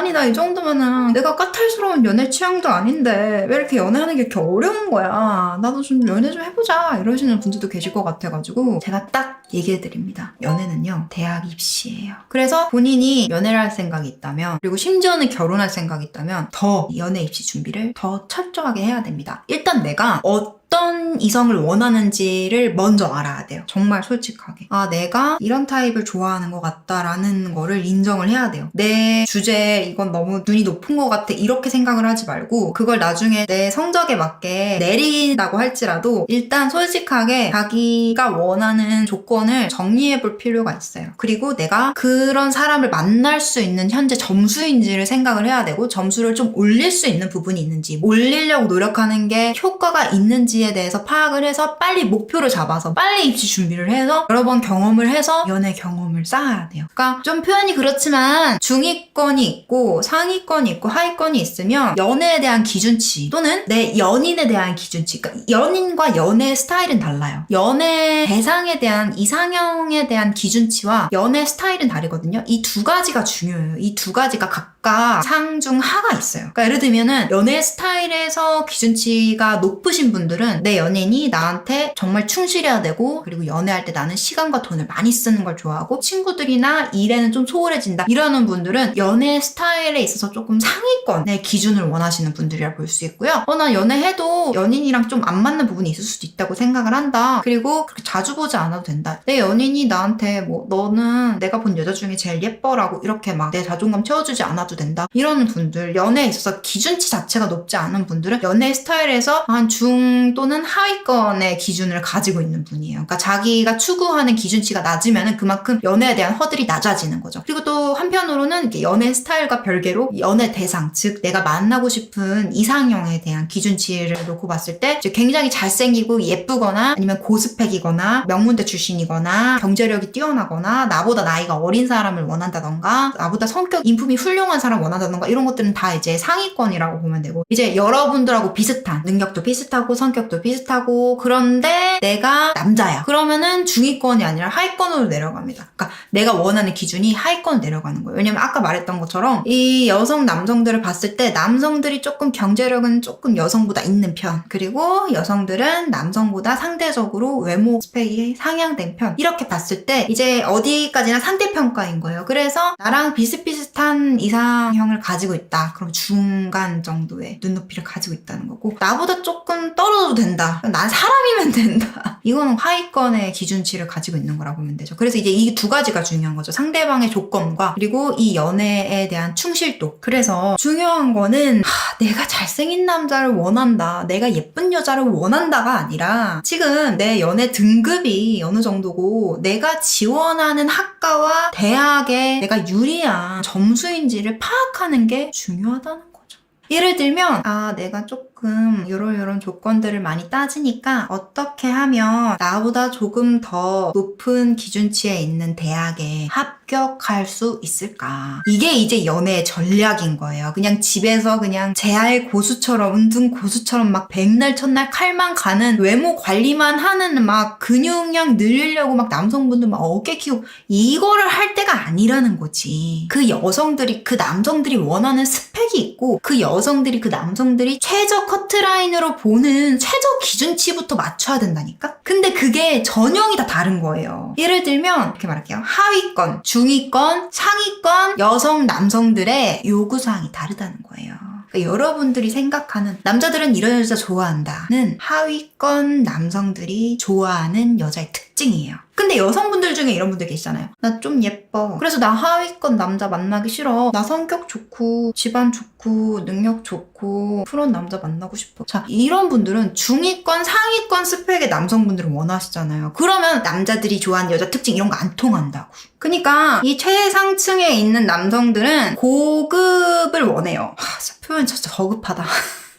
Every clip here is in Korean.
아니 나 이 정도면은 내가 까탈스러운 연애 취향도 아닌데 왜 이렇게 연애하는 게 이렇게 어려운 거야. 나도 좀 연애 좀 해보자 이러시는 분들도 계실 것 같아가지고 제가 딱 얘기해드립니다. 연애는요 대학 입시예요. 그래서 본인이 연애를 할 생각이 있다면 그리고 심지어는 결혼할 생각이 있다면 더 연애 입시 준비를 더 철저하게 해야 됩니다. 일단 내가 어떤 이성을 원하는지를 먼저 알아야 돼요. 정말 솔직하게. 아, 내가 이런 타입을 좋아하는 것 같다라는 거를 인정을 해야 돼요. 내 주제에 이건 너무 눈이 높은 것 같아 이렇게 생각을 하지 말고 그걸 나중에 내 성적에 맞게 내린다고 할지라도 일단 솔직하게 자기가 원하는 조건을 정리해 볼 필요가 있어요. 그리고 내가 그런 사람을 만날 수 있는 현재 점수인지를 생각을 해야 되고 점수를 좀 올릴 수 있는 부분이 있는지 올리려고 노력하는 게 효과가 있는지에 대해서 파악을 해서 빨리 목표를 잡아서 빨리 입시 준비를 해서 여러 번 경험을 해서 연애 경험을 쌓아야 돼요. 그러니까 좀 표현이 그렇지만 중위권이 있고 상위권이 있고 하위권이 있으면 연애에 대한 기준치 또는 내 연인에 대한 기준치 그러니까 연인과 연애 스타일은 달라요. 연애 대상에 대한 이상형에 대한 기준치와 연애 스타일은 다르거든요. 이 두 가지가 중요해요. 이 두 가지가 각각 상중 하가 있어요. 그러니까 예를 들면은 연애 스타일에서 기준치가 높으신 분들은 내 연인이 나한테 정말 충실해야 되고 그리고 연애할 때 나는 시간과 돈을 많이 쓰는 걸 좋아하고 친구들이나 일에는 좀 소홀해진다 이러는 분들은 연애 스타일에 있어서 조금 상위권의 기준을 원하시는 분들이라 볼 수 있고요. 난 연애해도 연인이랑 좀 안 맞는 부분이 있을 수도 있다고 생각을 한다. 그리고 그렇게 자주 보지 않아도 된다. 내 연인이 나한테 뭐 너는 내가 본 여자 중에 제일 예뻐라고 이렇게 막 내 자존감 채워주지 않아도 된다. 이러는 분들 연애에 있어서 기준치 자체가 높지 않은 분들은 연애 스타일에서 한 중 또는 하위권의 기준을 가지고 있는 분이에요. 그러니까 자기가 추구하는 기준치가 낮으면 그만큼 연애에 대한 허들이 낮아지는 거죠. 그리고 또 한편으로는 이렇게 연애 스타일과 별개로 연애 대상, 즉 내가 만나고 싶은 이상형에 대한 기준치를 놓고 봤을 때 이제 굉장히 잘생기고 예쁘거나 아니면 고스펙이거나 명문대 출신이거나 경제력이 뛰어나거나 나보다 나이가 어린 사람을 원한다던가 나보다 성격 인품이 훌륭한 사람 원한다던가 이런 것들은 다 이제 상위권이라고 보면 되고 이제 여러분들하고 비슷한 능력도 비슷하고 성격도 비슷하고 그런데 내가 남자야. 그러면은 중위권이 아니라 하위권으로 내려갑니다. 그러니까 내가 원하는 기준이 하위권으로 내려가는 거예요. 왜냐면 아까 말했던 것처럼 이 여성 남성들을 봤을 때 남성들이 조금 경제력은 조금 여성보다 있는 편 그리고 여성들은 남성보다 상대적으로 외모 스펙이 상향된 편 이렇게 봤을 때 이제 어디까지나 상대평가인 거예요. 그래서 나랑 비슷비슷한 이상형을 가지고 있다. 그럼 중간 정도의 눈높이를 가지고 있다는 거고 나보다 조금 떨어져도 된다. 난 사람이면 된다. 이거는 하위권의 기준치를 가지고 있는 거라고 보면 되죠. 그래서 이제 이 두 가지가 중요한 거죠. 상대방의 조건과 그리고 이 연애에 대한 충실도. 그래서 중요한 거는 내가 잘생긴 남자를 원한다. 내가 예쁜 여자를 원한다가 아니라 지금 내 연애 등급이 어느 정도고 내가 지원하는 학과와 대학에 내가 유리한 점수인지를 파악하는 게 중요하다는 거죠. 예를 들면 내가 조금 요런 조건들을 많이 따지니까 어떻게 하면 나보다 조금 더 높은 기준치에 있는 대학에 합격할 수 있을까? 이게 이제 연애의 전략인 거예요. 그냥 집에서 그냥 재활 고수처럼 은둔 고수처럼 막 백날 첫날 칼만 가는 외모 관리만 하는 막 근육량 늘리려고 막 남성분들 막 어깨 키우고 이거를 할 때가 아니라는 거지. 그 여성들이 그 남성들이 원하는 스펙이 있고 그 여성들이 그 남성들이 최저 커트라인으로 보는 최저 기준치부터 맞춰야 된다니까? 근데 그게 전형이 다 다른 거예요. 예를 들면 이렇게 말할게요. 하위권, 중위권, 상위권 여성, 남성들의 요구사항이 다르다는 거예요. 그러니까 여러분들이 생각하는 남자들은 이런 여자 좋아한다는 하위권 남성들이 좋아하는 여자의 특징이에요. 근데 여성분들 중에 이런 분들 계시잖아요. 나 좀 예뻐. 그래서 나 하위권 남자 만나기 싫어. 나 성격 좋고 집안 좋고 능력 좋고 프로는 남자 만나고 싶어. 자, 이런 분들은 중위권 상위권 스펙의 남성분들을 원하시잖아요. 그러면 남자들이 좋아하는 여자 특징 이런 거 안 통한다고. 그러니까 이 최상층에 있는 남성들은 고급을 원해요. 표현 진짜 저급하다.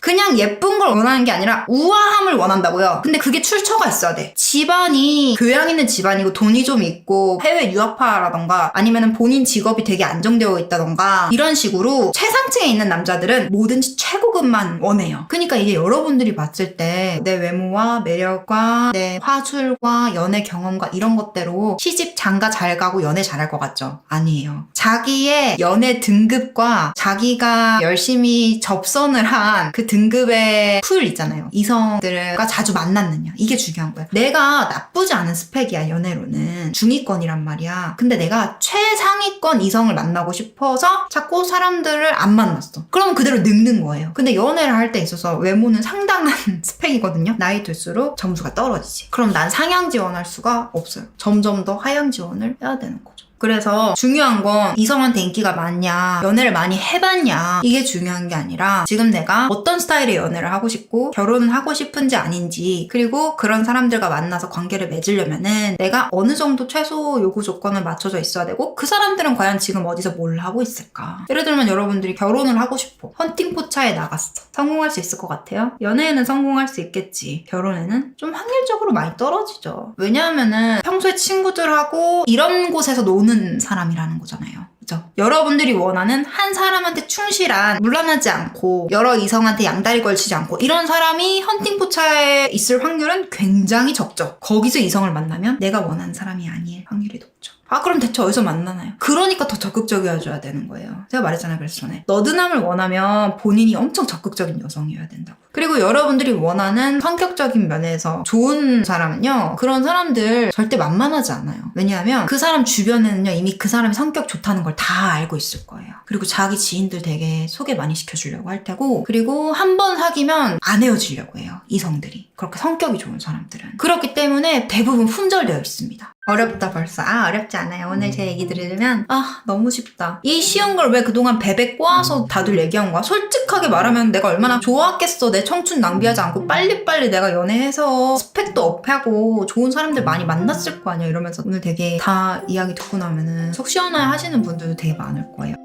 그냥 예쁜 걸 원하는 게 아니라 우아함을 원한다고요. 근데 그게 출처가 있어야 돼. 집안이 교양 있는 집안이고 돈이 좀 있고 해외 유학파라던가 아니면 본인 직업이 되게 안정되어 있다던가 이런 식으로 최상층에 있는 남자들은 뭐든지 최고급만 원해요. 그러니까 이게 여러분들이 봤을 때 내 외모와 매력과 내 화술과 연애 경험과 이런 것대로 시집 장가 잘 가고 연애 잘할 것 같죠? 아니에요. 자기의 연애 등급과 자기가 열심히 접선을 한 그 등급의 풀 있잖아요. 이성들과 자주 만났느냐. 이게 중요한 거야. 내가 나쁘지 않은 스펙이야, 연애로는. 중위권이란 말이야. 근데 내가 최상위권 이성을 만나고 싶어서 자꾸 사람들을 안 만났어. 그럼 그대로 늙는 거예요. 근데 연애를 할 때 있어서 외모는 상당한 스펙이거든요. 나이 들수록 점수가 떨어지지. 그럼 난 상향 지원할 수가 없어요. 점점 더 하향 지원을 해야 되는 거죠. 그래서 중요한 건 이성한테 인기가 많냐, 연애를 많이 해봤냐, 이게 중요한 게 아니라 지금 내가 어떤 스타일의 연애를 하고 싶고 결혼을 하고 싶은지 아닌지, 그리고 그런 사람들과 만나서 관계를 맺으려면은 내가 어느 정도 최소 요구 조건을 맞춰져 있어야 되고 그 사람들은 과연 지금 어디서 뭘 하고 있을까. 예를 들면 여러분들이 결혼을 하고 싶어. 헌팅 포차에 나갔어. 성공할 수 있을 것 같아요? 연애에는 성공할 수 있겠지. 결혼에는 좀 확률적으로 많이 떨어지죠. 왜냐하면은 평소에 친구들하고 이런 곳에서 노는 사람이라는 거잖아요. 그죠? 여러분들이 원하는 한 사람한테 충실한, 물러나지 않고 여러 이성한테 양다리 걸치지 않고 이런 사람이 헌팅 포차에 있을 확률은 굉장히 적죠. 거기서 이성을 만나면 내가 원하는 사람이 아닐 확률이 높죠. 아, 그럼 대체 어디서 만나나요? 그러니까 더 적극적이어줘야 되는 거예요. 제가 말했잖아요, 그래서 전에. 너드남을 원하면 본인이 엄청 적극적인 여성이어야 된다고. 그리고 여러분들이 원하는 성격적인 면에서 좋은 사람은요, 그런 사람들 절대 만만하지 않아요. 왜냐하면 그 사람 주변에는요, 이미 그 사람이 성격 좋다는 걸 다 알고 있을 거예요. 그리고 자기 지인들 되게 소개 많이 시켜주려고 할 테고, 그리고 한 번 사귀면 안 헤어지려고 해요, 이성들이. 그렇게 성격이 좋은 사람들은. 그렇기 때문에 대부분 품절되어 있습니다. 어렵다 벌써. 어렵지 않아요. 오늘 제 얘기 들으면 너무 쉽다. 이 쉬운 걸 왜 그동안 베베 꼬아서 다들 얘기한 거야? 솔직하게 말하면 내가 얼마나 좋았겠어. 내 청춘 낭비하지 않고 빨리빨리 내가 연애해서 스펙도 업하고 좋은 사람들 많이 만났을 거 아니야, 이러면서 오늘 되게 다 이야기 듣고 나면은 속 시원해 하시는 분들도 되게 많을 거예요.